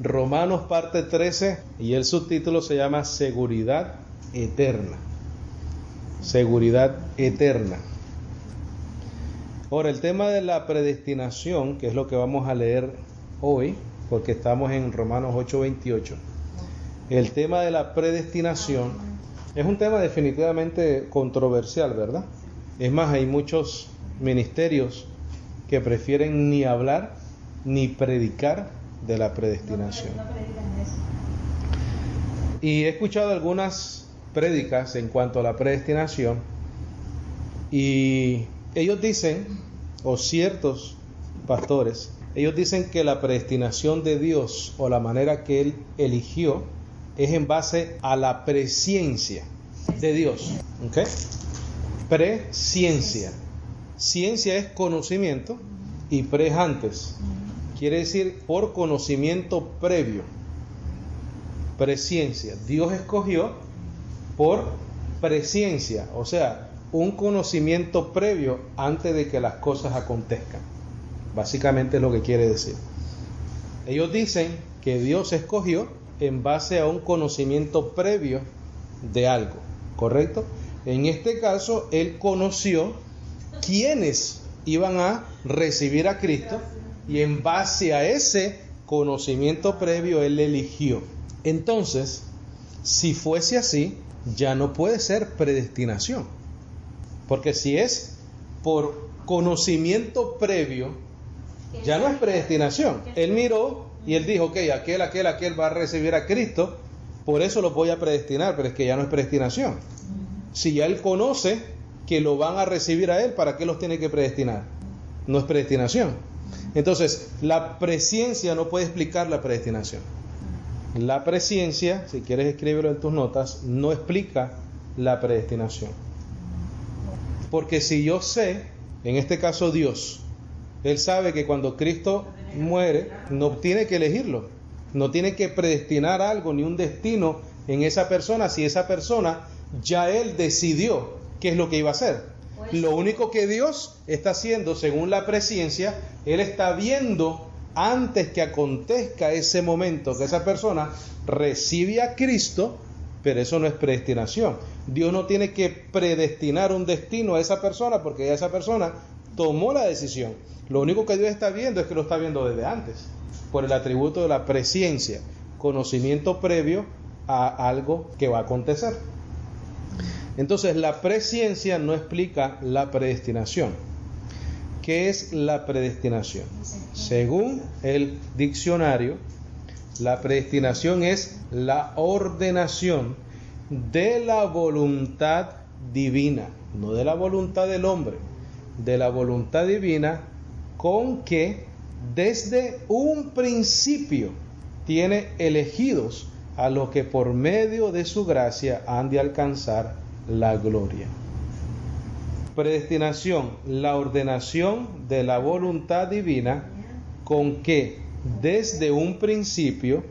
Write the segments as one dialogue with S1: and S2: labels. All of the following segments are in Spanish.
S1: Romanos parte 13, y el subtítulo se llama Seguridad Eterna. Seguridad eterna. Ahora, el tema de la predestinación, que es lo que vamos a leer hoy, porque estamos en Romanos 8:28. El tema de la predestinación es un tema definitivamente controversial, ¿verdad? Es más, hay muchos ministerios que prefieren ni hablar ni predicar de la predestinación. Y he escuchado algunas prédicas en cuanto a la predestinación, y ellos dicen, o ciertos pastores, ellos dicen que la predestinación de Dios, o la manera que Él eligió, es en base a la presciencia de Dios. ¿Ok? Presciencia. Ciencia es conocimiento y pre es antes. Quiere decir por conocimiento previo. Presciencia. Dios escogió por presciencia, o sea, un conocimiento previo antes de que las cosas acontezcan. Básicamente es lo que quiere decir. Ellos dicen que Dios escogió en base a un conocimiento previo de algo, ¿correcto? En este caso, Él conoció quiénes iban a recibir a Cristo, y en base a ese conocimiento previo Él eligió. Entonces, si fuese así, ya no puede ser predestinación, porque si es por conocimiento previo, ya no es predestinación. Él miró y Él dijo, ok, aquel va a recibir a Cristo, por eso lo voy a predestinar, pero es que ya no es predestinación. Si ya Él conoce que lo van a recibir a Él, ¿para qué los tiene que predestinar? No es predestinación. Entonces, la presciencia no puede explicar la predestinación. La presciencia, si quieres escribirlo en tus notas, no explica la predestinación. Porque si yo sé, en este caso Dios, Él sabe que cuando Cristo muere, no tiene que elegirlo, no tiene que predestinar algo ni un destino en esa persona, si esa persona ya Él decidió qué es lo que iba a hacer. Lo único que Dios está haciendo, según la presciencia, Él está viendo antes que acontezca ese momento que esa persona recibe a Cristo, pero eso no es predestinación. Dios no tiene que predestinar un destino a esa persona porque ya esa persona tomó la decisión. Lo único que Dios está viendo es que lo está viendo desde antes, por el atributo de la presciencia, conocimiento previo a algo que va a acontecer. Entonces, la presciencia no explica la predestinación. ¿Qué es la predestinación? Según el diccionario, la predestinación es la ordenación de la voluntad divina, no de la voluntad del hombre, de la voluntad divina, con que desde un principio tiene elegidos a los que por medio de su gracia han de alcanzar la gloria. Predestinación, la ordenación de la voluntad divina con que desde un principio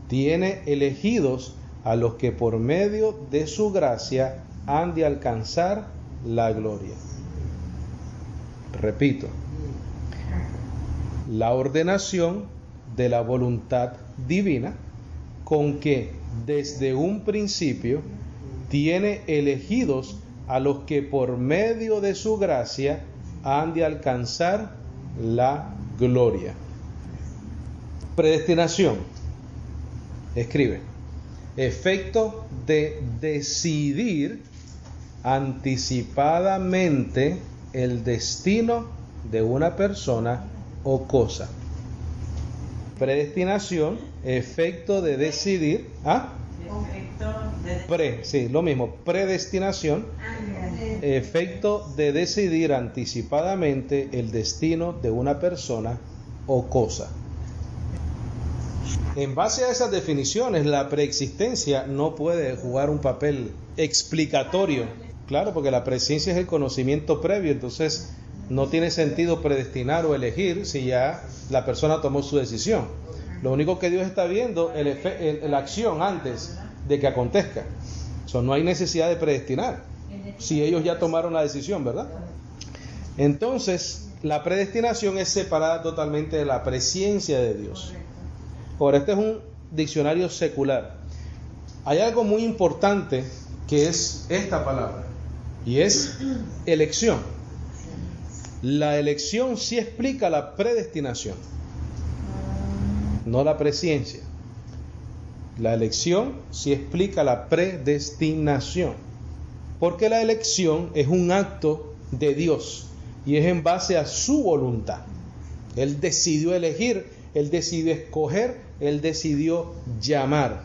S1: tiene elegidos a los que por medio de su gracia han de alcanzar la gloria. Repito, la ordenación de la voluntad divina con que desde un principio tiene elegidos a los que por medio de su gracia han de alcanzar la gloria. Predestinación. Escribe. Efecto de decidir anticipadamente el destino de una persona o cosa. Predestinación, efecto de decidir. Lo mismo, predestinación, efecto de decidir anticipadamente el destino de una persona o cosa. En base a esas definiciones, la preexistencia no puede jugar un papel explicatorio. Claro, porque la presciencia es el conocimiento previo, entonces no tiene sentido predestinar o elegir si ya la persona tomó su decisión. Lo único que Dios está viendo es la acción antes de que acontezca. No hay necesidad de predestinar si ellos ya tomaron la decisión, ¿verdad? Entonces, la predestinación es separada totalmente de la presciencia de Dios. Ahora, este es un diccionario secular. Hay algo muy importante que es esta palabra, y es elección. La elección sí explica la predestinación, no la presciencia. La elección sí explica la predestinación, porque la elección es un acto de Dios y es en base a su voluntad. Él decidió elegir, Él decidió escoger, Él decidió llamar.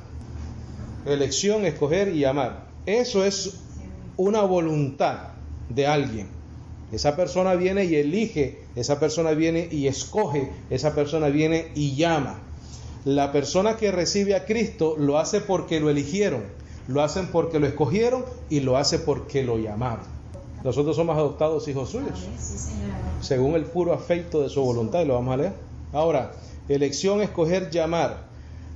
S1: Elección, escoger y llamar. Eso es una voluntad de alguien. Esa persona viene y elige, esa persona viene y escoge, esa persona viene y llama. La persona que recibe a Cristo lo hace porque lo eligieron, lo hacen porque lo escogieron y lo hace porque lo llamaron. Nosotros somos adoptados hijos suyos, según el puro afecto de su voluntad, y lo vamos a leer. Ahora, elección, escoger, llamar.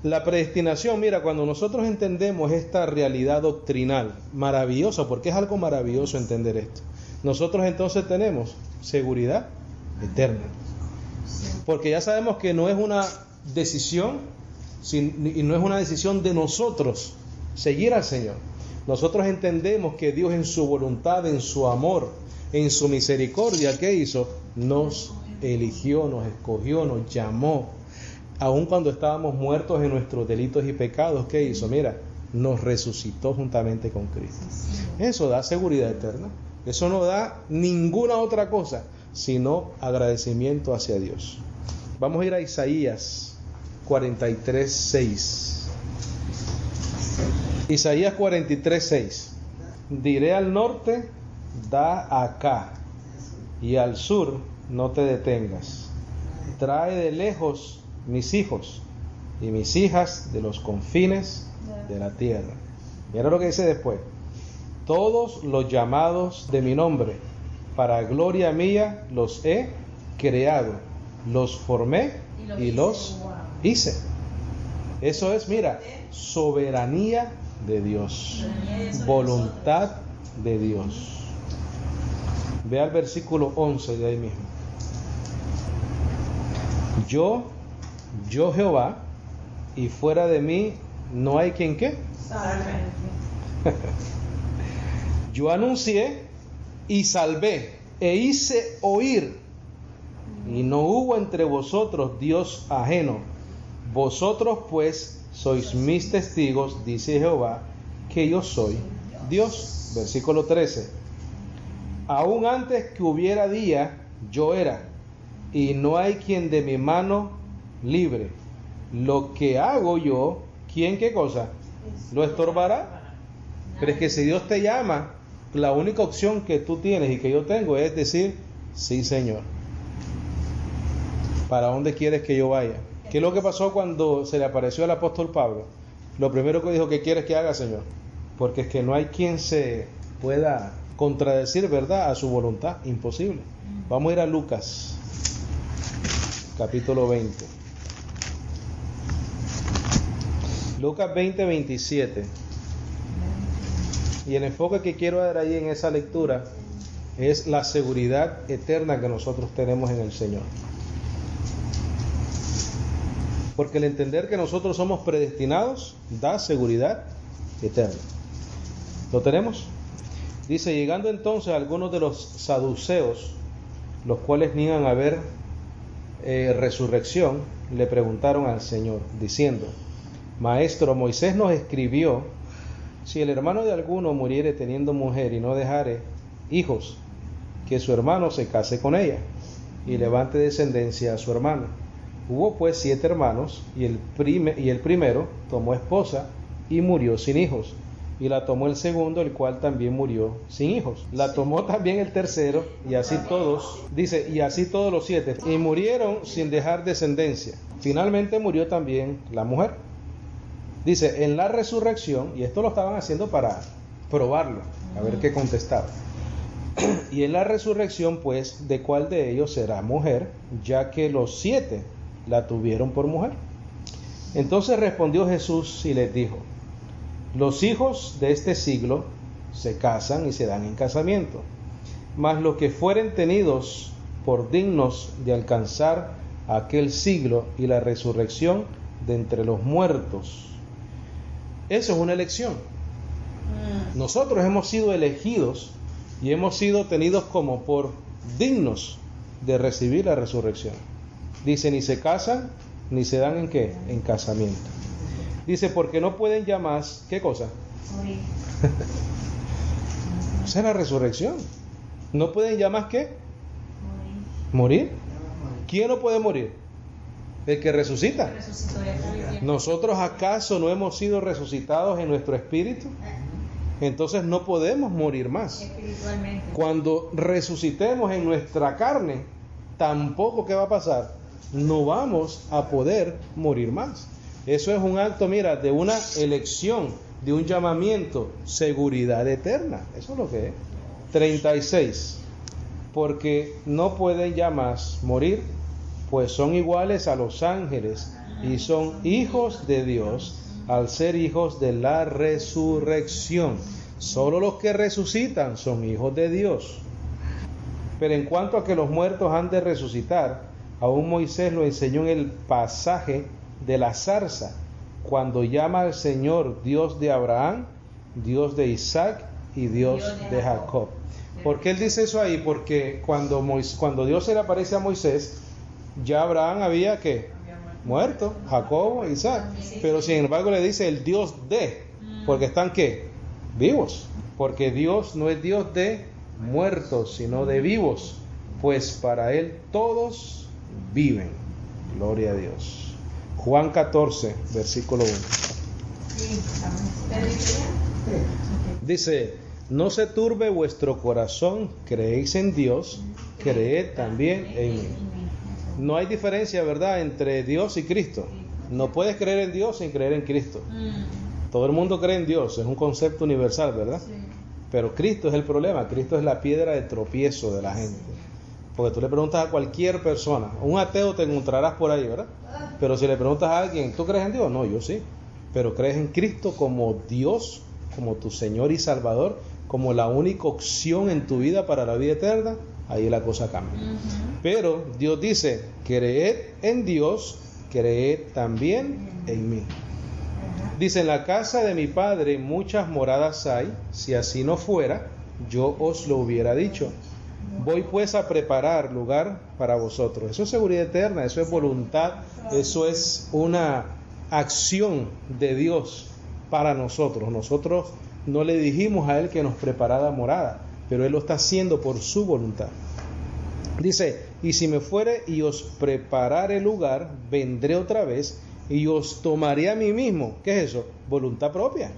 S1: La predestinación, mira, cuando nosotros entendemos esta realidad doctrinal, maravillosa, porque es algo maravilloso entender esto, nosotros entonces tenemos seguridad eterna. Porque ya sabemos que no es una decisión, y no es una decisión de nosotros seguir al Señor. Nosotros entendemos que Dios en su voluntad, en su amor, en su misericordia, ¿qué hizo? Nos eligió, nos escogió, nos llamó. Aun cuando estábamos muertos en nuestros delitos y pecados, ¿qué hizo? Mira, nos resucitó juntamente con Cristo. Eso da seguridad eterna. Eso no da ninguna otra cosa, sino agradecimiento hacia Dios. Vamos a ir a Isaías 43:6. Isaías 43:6. Diré al norte, da acá, y al sur, no te detengas. Trae de lejos mis hijos y mis hijas de los confines de la tierra. Mira lo que dice después. Todos los llamados de mi nombre, para gloria mía, los he creado, los formé y los hice. Eso es, mira, soberanía de Dios, voluntad de Dios. Ve al versículo 11 de ahí mismo. Yo Jehová, y fuera de mí no hay quien ¿qué? Yo anuncié y salvé e hice oír, y no hubo entre vosotros Dios ajeno. Vosotros pues sois mis testigos, dice Jehová, que yo soy Dios. Versículo 13. Aún antes que hubiera día, yo era, y no hay quien de mi mano libre. Lo que hago yo, ¿quién qué cosa? ¿Lo estorbará? Pero es que si Dios te llama, la única opción que tú tienes y que yo tengo es decir, sí, Señor. ¿Para dónde quieres que yo vaya? ¿Qué es lo que pasó cuando se le apareció al apóstol Pablo? Lo primero que dijo, ¿qué quieres que haga, Señor? Porque es que no hay quien se pueda contradecir, ¿verdad?, a su voluntad. Imposible. Vamos a ir a Lucas, capítulo 20. Lucas 20:27. Y el enfoque que quiero dar ahí en esa lectura es la seguridad eterna que nosotros tenemos en el Señor. Porque el entender que nosotros somos predestinados da seguridad eterna. ¿Lo tenemos? Dice, llegando entonces algunos de los saduceos, los cuales niegan haber resurrección, le preguntaron al Señor, diciendo, Maestro, Moisés nos escribió, si el hermano de alguno muriere teniendo mujer y no dejare hijos, que su hermano se case con ella y levante descendencia a su hermano. Hubo pues 7 hermanos, y el primero tomó esposa y murió sin hijos, y la tomó el segundo, el cual también murió sin hijos. La tomó también el tercero, y así todos, dice, y así todos los 7, y murieron sin dejar descendencia. Finalmente murió también la mujer. Dice, en la resurrección, y esto lo estaban haciendo para probarlo, a ver qué contestaba. Y en la resurrección, pues, ¿de cuál de ellos será mujer? Ya que los 7 la tuvieron por mujer. Entonces respondió Jesús y les dijo, los hijos de este siglo se casan y se dan en casamiento, mas los que fueren tenidos por dignos de alcanzar aquel siglo y la resurrección de entre los muertos. Eso es una elección. Nosotros hemos sido elegidos y hemos sido tenidos como por dignos de recibir la resurrección. Dice, ni se casan, ni se dan ¿en qué? En casamiento. Dice, porque no pueden ya más, ¿qué cosa?
S2: Morir.
S1: Esa es la resurrección. No pueden ya más, ¿qué? ¿Morir? ¿Quién no puede morir? El que resucita. ¿Nosotros acaso no hemos sido resucitados en nuestro espíritu? Entonces no podemos morir más.
S2: Espiritualmente.
S1: Cuando resucitemos en nuestra carne, tampoco, ¿qué va a pasar? No vamos a poder morir más. Eso es un acto, mira, de una elección, de un llamamiento, seguridad eterna. Eso es lo que es. 36. Porque no pueden ya más morir, pues son iguales a los ángeles y son hijos de Dios al ser hijos de la resurrección. Solo los que resucitan son hijos de Dios. Pero en cuanto a que los muertos han de resucitar, aún Moisés lo enseñó en el pasaje de la zarza, cuando llama al Señor Dios de Abraham, Dios de Isaac y Dios de Jacob. ¿Por qué él dice eso ahí? Porque cuando Dios se le aparece a Moisés, ya Abraham había ¿qué? Muerto, Jacob, Isaac. Pero sin embargo le dice el Dios de, porque están ¿qué? Vivos. Porque Dios no es Dios de muertos, sino de vivos. Pues para Él todos viven. Gloria a Dios. Juan 14, versículo 1. Dice, no se turbe vuestro corazón, creéis en Dios, creed también en mí. No hay diferencia, ¿verdad?, entre Dios y Cristo. No puedes creer en Dios sin creer en Cristo. Todo el mundo cree en Dios, es un concepto universal, ¿verdad? Pero Cristo es el problema, Cristo es la piedra de tropiezo de la gente. Porque tú le preguntas a cualquier persona, un ateo te encontrarás por ahí, ¿verdad? Pero si le preguntas a alguien, ¿tú crees en Dios? No, yo sí. Pero crees en Cristo como Dios, como tu Señor y Salvador, como la única opción en tu vida para la vida eterna, ahí la cosa cambia. Pero Dios dice, creed en Dios, creed también en mí. Dice, en la casa de mi Padre muchas moradas hay, si así no fuera, yo os lo hubiera dicho. Voy pues a preparar lugar para vosotros. Eso es seguridad eterna, eso es voluntad, eso es una acción de Dios para nosotros. Nosotros no le dijimos a Él que nos preparara morada, pero Él lo está haciendo por su voluntad. Dice, y si me fuere y os preparare lugar, vendré otra vez y os tomaré a mí mismo. ¿Qué es eso? Voluntad propia.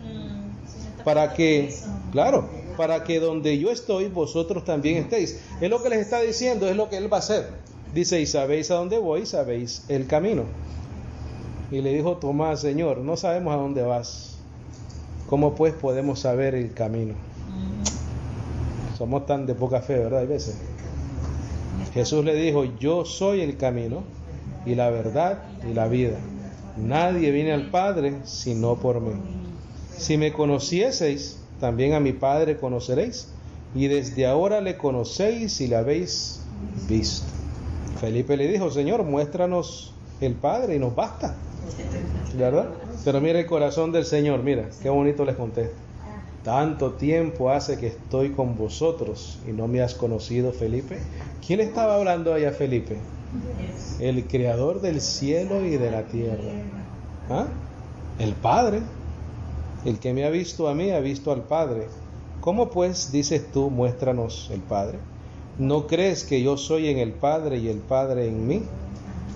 S1: Para que, claro, para que donde yo estoy, vosotros también estéis. Es lo que les está diciendo, es lo que Él va a hacer. Dice, y sabéis a dónde voy, sabéis el camino. Y le dijo Tomás, Señor, no sabemos a dónde vas. ¿Cómo pues podemos saber el camino? Somos tan de poca fe, ¿verdad? Hay veces. Jesús le dijo, yo soy el camino y la verdad y la vida. Nadie viene al Padre sino por mí. Si me conocieseis, también a mi Padre conoceréis, y desde ahora le conocéis y le habéis visto. Felipe le dijo, Señor, muéstranos el Padre y nos basta. ¿Verdad? Pero mira el corazón del Señor, mira, qué bonito les contesta. Tanto tiempo hace que estoy con vosotros y no me has conocido, Felipe. ¿Quién estaba hablando ahí a Felipe? El Creador del cielo y de la tierra. ¿Ah? El Padre. El que me ha visto a mí ha visto al Padre. ¿Cómo pues dices tú, muéstranos el Padre? ¿No crees que yo soy en el Padre y el Padre en mí?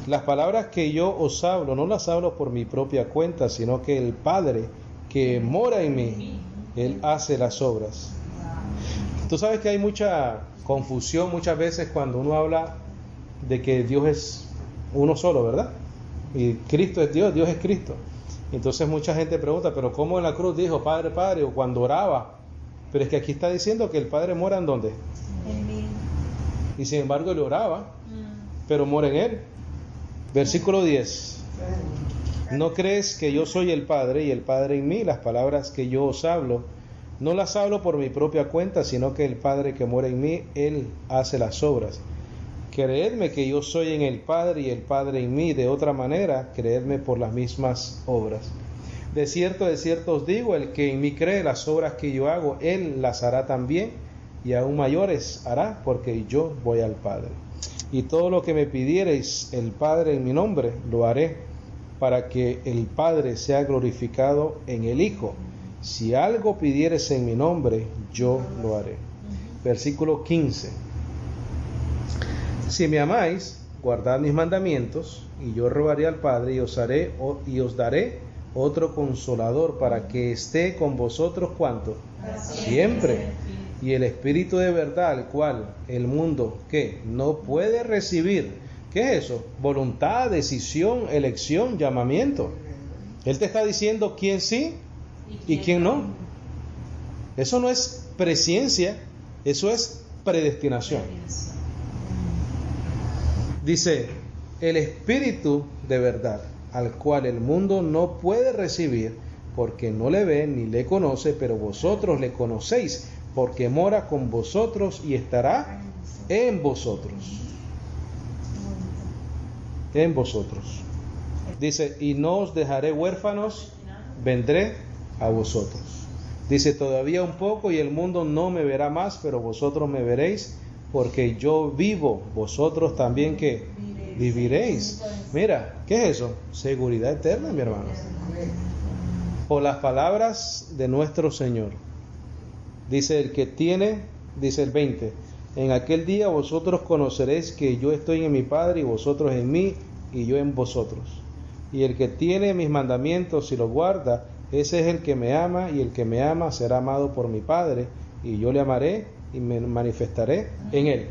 S1: Las palabras que yo os hablo, no las hablo por mi propia cuenta, sino que el Padre que mora en mí, Él hace las obras. Tú sabes que hay mucha confusión muchas veces cuando uno habla de que Dios es uno solo, ¿verdad? Y Cristo es Dios, Dios es Cristo. Entonces mucha gente pregunta, pero ¿cómo en la cruz dijo Padre, Padre? O cuando oraba. Pero es que aquí está diciendo que el Padre mora en ¿dónde?
S2: En mí.
S1: Y sin embargo Él oraba, pero mora en Él. Versículo 10. ¿No crees que yo soy el Padre y el Padre en mí? Las palabras que yo os hablo, no las hablo por mi propia cuenta, sino que el Padre que mora en mí, Él hace las obras. Creedme que yo soy en el Padre y el Padre en mí. De otra manera, creedme por las mismas obras. De cierto os digo, el que en mí cree, las obras que yo hago, él las hará también, y aún mayores hará, porque yo voy al Padre. Y todo lo que me pidiereis el Padre en mi nombre, lo haré, para que el Padre sea glorificado en el Hijo. Si algo pidieres en mi nombre, yo lo haré. Versículo 15. Si me amáis, guardad mis mandamientos, y yo rogaré al Padre, y os daré otro consolador, para que esté con vosotros, ¿cuánto? Siempre. Y el Espíritu de verdad, el cual el mundo, ¿qué? No puede recibir. ¿Qué es eso? Voluntad, decisión, elección, llamamiento. Él te está diciendo quién sí y quién no. Eso no es presciencia, eso es predestinación. Dice, el Espíritu de verdad, al cual el mundo no puede recibir, porque no le ve ni le conoce, pero vosotros le conocéis, porque mora con vosotros y estará en vosotros. En vosotros. Dice, y no os dejaré huérfanos, vendré a vosotros. Dice, todavía un poco y el mundo no me verá más, pero vosotros me veréis, porque yo vivo, vosotros también que viviréis. Mira, ¿qué es eso? Seguridad eterna, mi hermano. Por las palabras de nuestro Señor. Dice el que tiene, dice el 20, en aquel día vosotros conoceréis que yo estoy en mi Padre y vosotros en mí y yo en vosotros. Y el que tiene mis mandamientos y los guarda, ese es el que me ama, y el que me ama será amado por mi Padre, y yo le amaré y me manifestaré en él.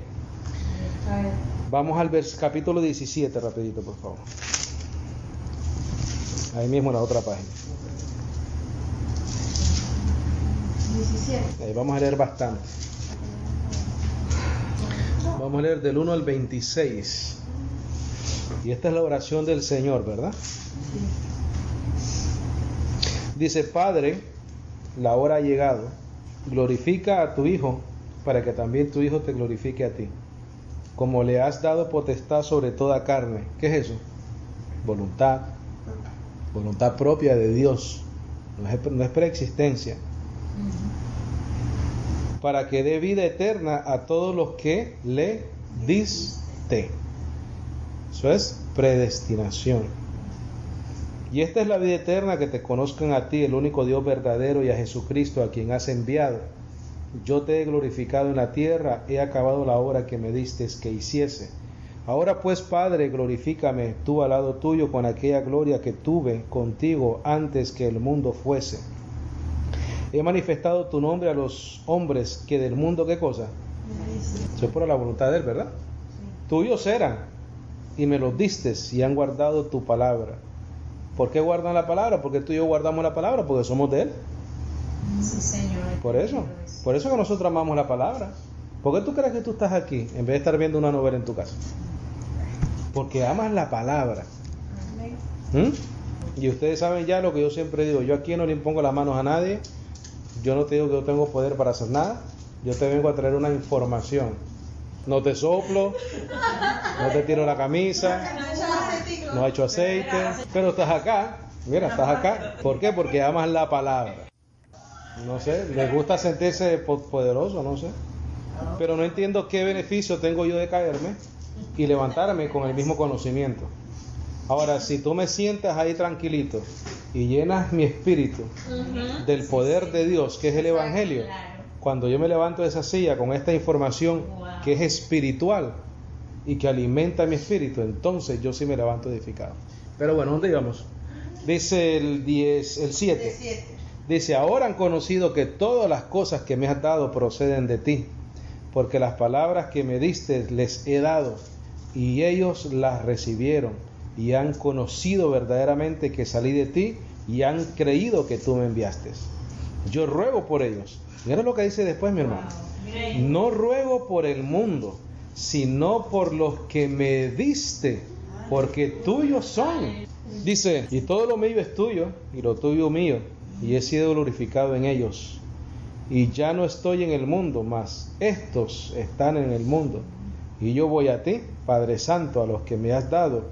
S1: Vamos al capítulo 17 rapidito, por favor. Ahí mismo en la otra página. 17. Ahí vamos a leer bastante. Vamos a leer del 1 al 26. Y esta es la oración del Señor, ¿verdad? Dice, Padre, la hora ha llegado. Glorifica a tu Hijo, para que también tu Hijo te glorifique a ti. Como le has dado potestad sobre toda carne. ¿Qué es eso? Voluntad. Voluntad propia de Dios. No es preexistencia. Para que dé vida eterna a todos los que le diste. Eso es predestinación. Y esta es la vida eterna, que te conozcan a ti, el único Dios verdadero, y a Jesucristo, a quien has enviado. Yo te he glorificado en la tierra, he acabado la obra que me diste que hiciese. Ahora pues, Padre, glorifícame tú al lado tuyo con aquella gloria que tuve contigo antes que el mundo fuese. He manifestado tu nombre a los hombres que del mundo, ¿qué cosa? Eso es por la voluntad de él, ¿verdad? Sí. Tuyos eran, y me los diste, y han guardado tu palabra. ¿Por qué guardan la palabra? Porque tú y yo guardamos la palabra, porque somos de él. Sí, Señor. Por eso que nosotros amamos la palabra. ¿Por qué tú crees que tú estás aquí en vez de estar viendo una novela en tu casa? Porque amas la palabra. Y ustedes saben ya lo que yo siempre digo. Yo aquí no le impongo las manos a nadie. Yo no te digo que yo tengo poder para hacer nada. Yo te vengo a traer una información. No te soplo, no te tiro la camisa, no he hecho aceite, pero estás acá. Mira, estás acá. ¿Por qué? Porque amas la palabra. No sé, les gusta sentirse poderoso, no sé. Pero no entiendo qué beneficio tengo yo de caerme y levantarme con el mismo conocimiento. Ahora, si tú me sientas ahí tranquilito y llenas mi espíritu del poder de Dios, que es el Evangelio, cuando yo me levanto de esa silla con esta información que es espiritual y que alimenta mi espíritu, entonces yo sí me levanto edificado. Pero bueno, ¿dónde íbamos? Dice el 7. Dice, ahora han conocido que todas las cosas que me has dado proceden de ti, porque las palabras que me diste les he dado, y ellos las recibieron, y han conocido verdaderamente que salí de ti, y han creído que tú me enviaste. Yo ruego por ellos. Mira lo que dice después, mi hermano. No ruego por el mundo, sino por los que me diste, porque tuyos son. Dice, y todo lo mío es tuyo, y lo tuyo mío, y he sido glorificado en ellos. Y ya no estoy en el mundo, mas estos están en el mundo, y yo voy a ti. Padre Santo, a los que me has dado,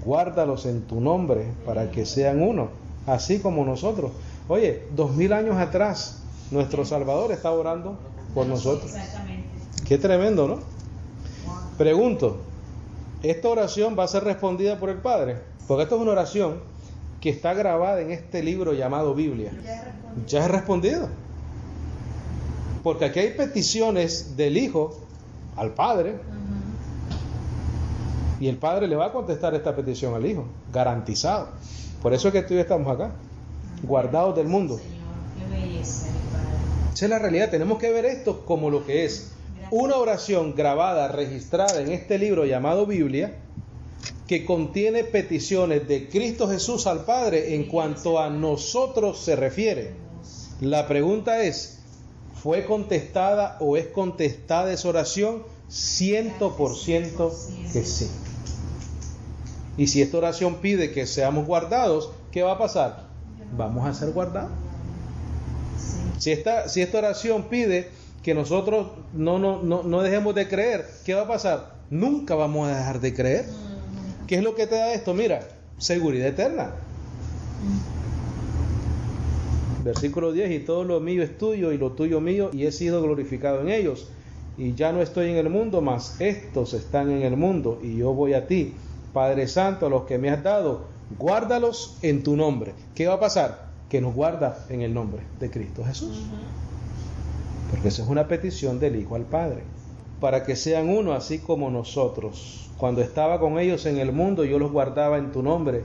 S1: guárdalos en tu nombre para que sean uno, así como nosotros. Oye, 2000 años atrás, nuestro Salvador está orando por nosotros.
S2: Exactamente.
S1: Qué tremendo, ¿no? Pregunto, ¿esta oración va a ser respondida por el Padre? Porque esta es una oración que está grabada en este libro llamado Biblia. Ya es respondido. Porque aquí hay peticiones del Hijo al Padre, y el Padre le va a contestar esta petición al Hijo, garantizado. Por eso es que tú y yo estamos acá, guardados del mundo.
S2: Señor, qué belleza, mi Padre.
S1: Esa es la realidad. Tenemos que ver esto como lo que es una oración grabada, registrada en este libro llamado Biblia, que contiene peticiones de Cristo Jesús al Padre en cuanto a nosotros se refiere. La pregunta es, ¿fue contestada o es contestada esa oración? 100% que sí. Y si esta oración pide que seamos guardados, ¿qué va a pasar? Vamos a ser guardados. Si esta oración pide que nosotros no dejemos de creer, ¿qué va a pasar? Nunca vamos a dejar de creer. ¿Qué es lo que te da esto? Mira, seguridad eterna. Versículo 10, y todo lo mío es tuyo y lo tuyo mío, y he sido glorificado en ellos. Y ya no estoy en el mundo, mas estos están en el mundo, y yo voy a ti. Padre Santo, a los que me has dado, guárdalos en tu nombre. ¿Qué va a pasar? Que nos guarda en el nombre de Cristo Jesús. Porque esa es una petición del Hijo al Padre. Para que sean uno así como nosotros. Cuando estaba con ellos en el mundo, yo los guardaba en tu nombre.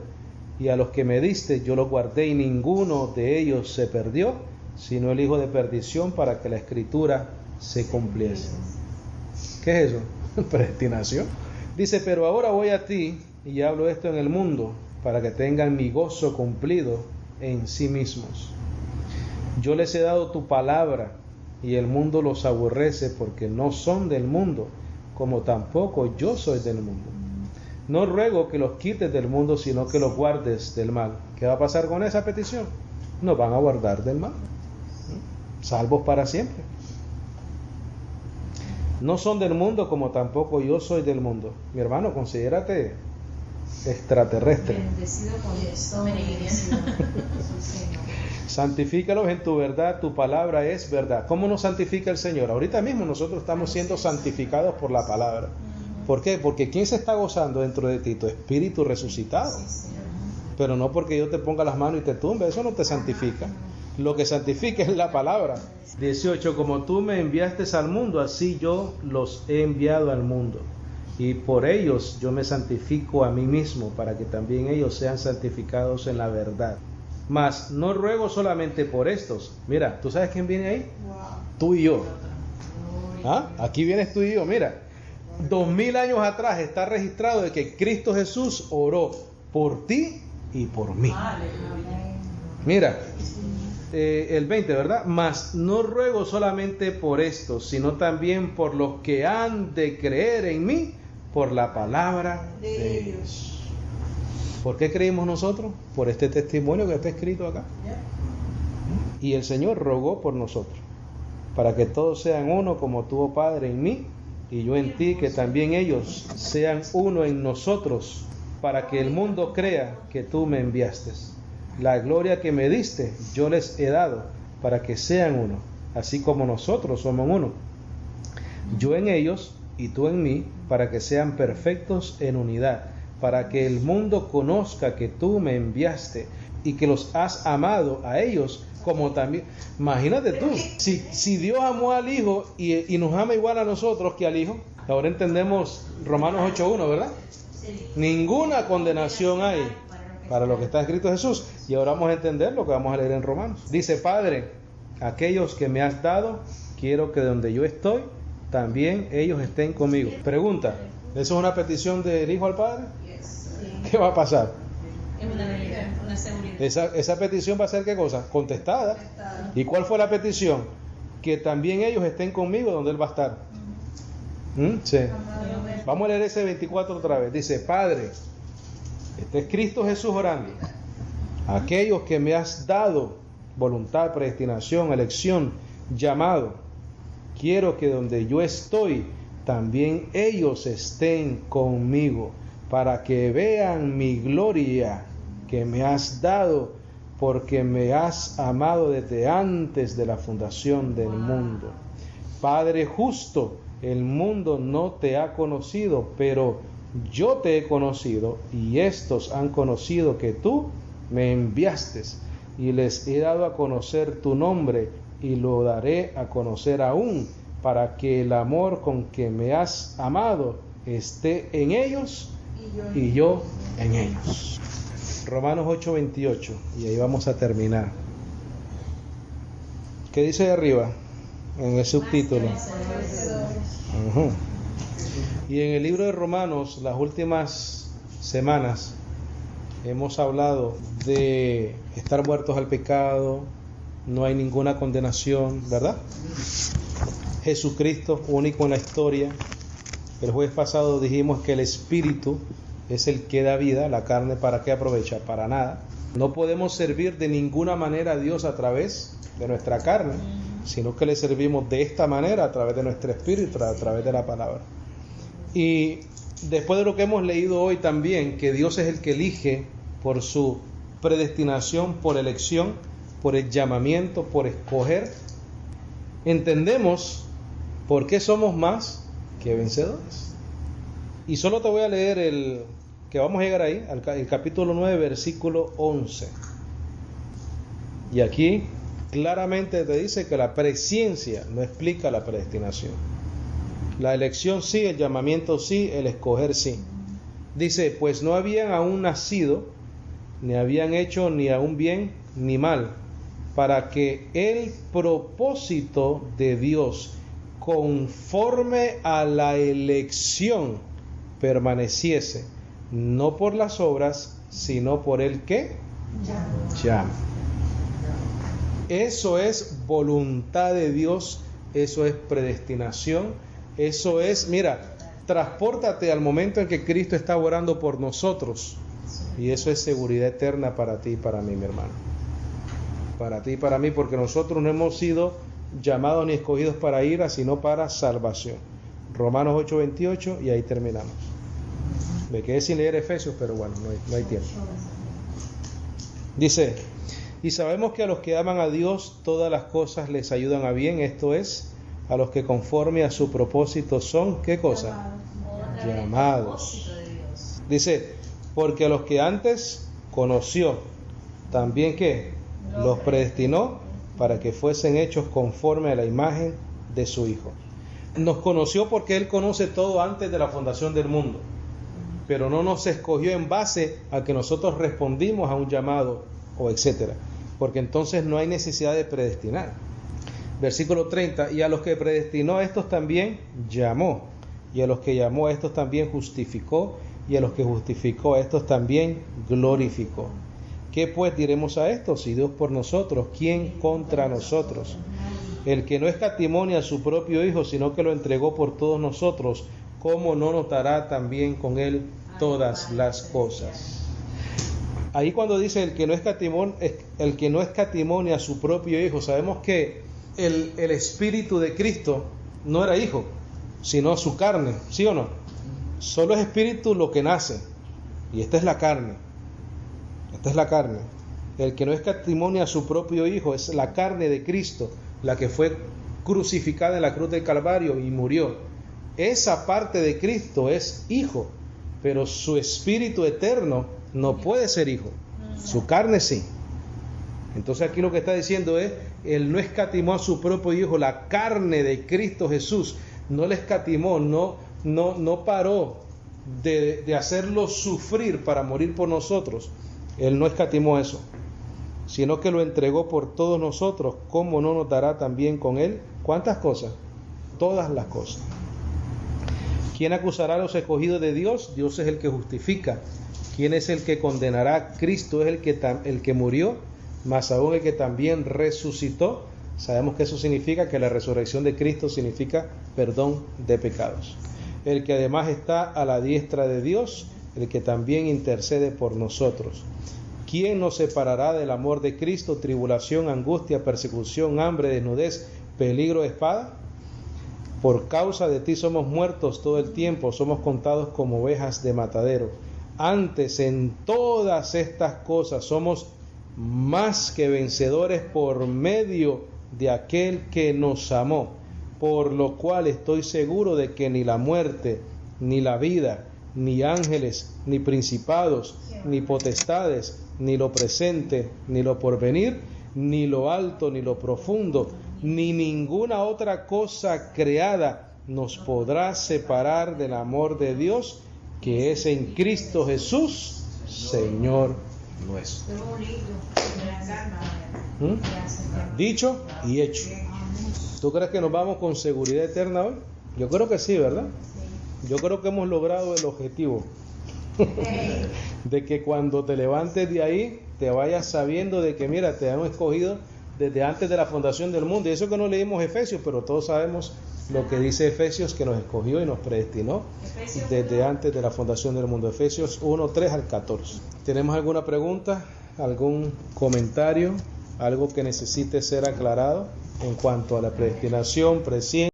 S1: Y a los que me diste, yo los guardé, y ninguno de ellos se perdió, sino el hijo de perdición, para que la Escritura se cumpliese. ¿Qué es eso? Predestinación. Dice, pero ahora voy a ti, y hablo esto en el mundo, para que tengan mi gozo cumplido en sí mismos. Yo les he dado tu palabra, y el mundo los aborrece, porque no son del mundo, como tampoco yo soy del mundo. No ruego que los quites del mundo, sino que los guardes del mal. ¿Qué va a pasar con esa petición? Nos van a guardar del mal, salvos para siempre. No son del mundo, como tampoco yo soy del mundo. Mi hermano, considérate extraterrestre.
S2: Bendecido con esto,
S1: Santifícalos en tu verdad, tu palabra es verdad. ¿Cómo nos santifica el Señor? Ahorita mismo nosotros estamos siendo santificados por la palabra. ¿Por qué? Porque ¿quién se está gozando dentro de ti? Tu espíritu resucitado. Pero no porque yo te ponga las manos y te tumbe, eso no te santifica. Lo que santifica es la palabra. 18, como tú me enviaste al mundo, así yo los he enviado al mundo. Y por ellos yo me santifico a mí mismo, para que también ellos sean santificados en la verdad. Mas no ruego solamente por estos. Mira, ¿tú sabes quién viene ahí? Tú y yo. ¿Ah? Aquí vienes tú y yo, mira. 2000 años atrás está registrado de que Cristo Jesús oró por ti y por mí. Mira, el 20, ¿verdad? Mas no ruego solamente por estos, sino también por los que han de creer en mí por la palabra de Dios. ¿Por qué creímos nosotros? Por este testimonio que está escrito acá. Y el Señor rogó por nosotros, para que todos sean uno, como tú, oh Padre, en mí y yo en ti, que también ellos sean uno en nosotros, para que el mundo crea que tú me enviaste. La gloria que me diste yo les he dado, para que sean uno, así como nosotros somos uno. Yo en ellos y tú en mí, para que sean perfectos en unidad, para que el mundo conozca que tú me enviaste y que los has amado a ellos como también. Imagínate tú, si Dios amó al Hijo y nos ama igual a nosotros que al Hijo. Ahora entendemos Romanos 8:1, ¿verdad? Ninguna condenación hay para lo que está escrito en Jesús. Y ahora vamos a entender lo que vamos a leer en Romanos. Dice, Padre, aquellos que me has dado, quiero que donde yo estoy, también ellos estén conmigo. Pregunta, ¿eso es una petición del Hijo al Padre? ¿Qué va a pasar?
S2: Una seguridad.
S1: Esa petición va a ser ¿qué cosa? Contestada. ¿Y cuál fue la petición? Que también ellos estén conmigo donde Él va a estar. Sí. Vamos a leer ese 24 otra vez. Dice, Padre, este es Cristo Jesús orando. Aquellos que me has dado voluntad, predestinación, elección, llamado, quiero que donde yo estoy, también ellos estén conmigo, para que vean mi gloria que me has dado, porque me has amado desde antes de la fundación del mundo. Padre justo, el mundo no te ha conocido, pero yo te he conocido, y estos han conocido que tú me enviaste, y les he dado a conocer tu nombre, y lo daré a conocer aún, para que el amor con que me has amado esté en ellos y yo en ellos. Romanos 8:28, y ahí vamos a terminar. ¿Qué dice de arriba en el subtítulo? Uh-huh. Y en el libro de Romanos, las últimas semanas hemos hablado de estar muertos al pecado, no hay ninguna condenación, ¿verdad? Jesucristo, único en la historia. El jueves pasado dijimos que el Espíritu es el que da vida, la carne ¿para qué aprovecha? Para nada. No podemos servir de ninguna manera a Dios a través de nuestra carne, sino que le servimos de esta manera, a través de nuestro Espíritu, a través de la palabra. Y después de lo que hemos leído hoy también, que Dios es el que elige por su predestinación, por elección, por el llamamiento, por escoger, entendemos por qué somos más que vencedores. Y solo te voy a leer que vamos a llegar ahí, el capítulo 9, versículo 11. Y aquí claramente te dice que la presciencia no explica la predestinación. La elección sí, el llamamiento sí, el escoger sí. Dice, pues no habían aún nacido, ni habían hecho ni aún bien ni mal, para que el propósito de Dios conforme a la elección permaneciese, no por las obras, sino por el que llama. Eso es voluntad de Dios, eso es predestinación, eso es, mira, transpórtate al momento en que Cristo está orando por nosotros, y eso es seguridad eterna para ti y para mí, mi hermano. Para ti y para mí, porque nosotros no hemos sido llamados ni escogidos para ira, sino para salvación. Romanos 8:28, y ahí terminamos. Me quedé sin leer Efesios, pero bueno, no hay tiempo. Dice, y sabemos que a los que aman a Dios todas las cosas les ayudan a bien, esto es, a los que conforme a su propósito son, ¿qué cosa? Llamados. Dice, porque a los que antes conoció, también ¿qué? Los predestinó para que fuesen hechos conforme a la imagen de su Hijo. Nos conoció porque Él conoce todo antes de la fundación del mundo, pero no nos escogió en base a que nosotros respondimos a un llamado o etcétera, porque entonces no hay necesidad de predestinar. Versículo 30, y a los que predestinó a estos también llamó, y a los que llamó a estos también justificó, y a los que justificó a estos también glorificó. ¿Qué pues diremos a esto? Si Dios por nosotros, ¿quién contra nosotros? El que no escatimó ni a su propio Hijo, sino que lo entregó por todos nosotros, ¿cómo no nos dará también con Él todas las cosas? Ahí cuando dice el que no escatimó ni a su propio Hijo, sabemos que el Espíritu de Cristo no era Hijo, sino su carne, ¿sí o no? Solo es Espíritu lo que nace, y esta es la carne. Esta es la carne. El que no escatimó ni a su propio Hijo es la carne de Cristo, la que fue crucificada en la cruz del Calvario y murió. Esa parte de Cristo es Hijo, pero su Espíritu eterno no puede ser Hijo. Su carne sí. Entonces aquí lo que está diciendo es, Él no escatimó a su propio Hijo, la carne de Cristo Jesús. No le escatimó, no paró de hacerlo sufrir para morir por nosotros. Él no escatimó eso, sino que lo entregó por todos nosotros. ¿Cómo no nos dará también con Él? ¿Cuántas cosas? Todas las cosas. ¿Quién acusará a los escogidos de Dios? Dios es el que justifica. ¿Quién es el que condenará? Cristo es el que murió, más aún el que también resucitó. Sabemos que eso significa que la resurrección de Cristo significa perdón de pecados. El que además está a la diestra de Dios, el que también intercede por nosotros. ¿Quién nos separará del amor de Cristo? Tribulación, angustia, persecución, hambre, desnudez, peligro, espada. Por causa de ti somos muertos todo el tiempo, somos contados como ovejas de matadero. Antes, en todas estas cosas, somos más que vencedores por medio de aquel que nos amó, por lo cual estoy seguro de que ni la muerte, ni la vida, ni ángeles, ni principados, ni potestades, ni lo presente, ni lo porvenir, ni lo alto, ni lo profundo, ni ninguna otra cosa creada nos podrá separar del amor de Dios que es en Cristo Jesús, Señor nuestro. Dicho y hecho. ¿Tú crees que nos vamos con seguridad eterna hoy? Yo creo que sí, ¿verdad? Yo creo que hemos logrado el objetivo de que cuando te levantes de ahí te vayas sabiendo de que mira, te han escogido desde antes de la fundación del mundo. Y eso que no leímos Efesios, pero todos sabemos lo que dice Efesios, que nos escogió y nos predestinó desde antes de la fundación del mundo. Efesios 1, 3 al 14. ¿Tenemos alguna pregunta? ¿Algún comentario? ¿Algo que necesite ser aclarado en cuanto a la predestinación, presciencia?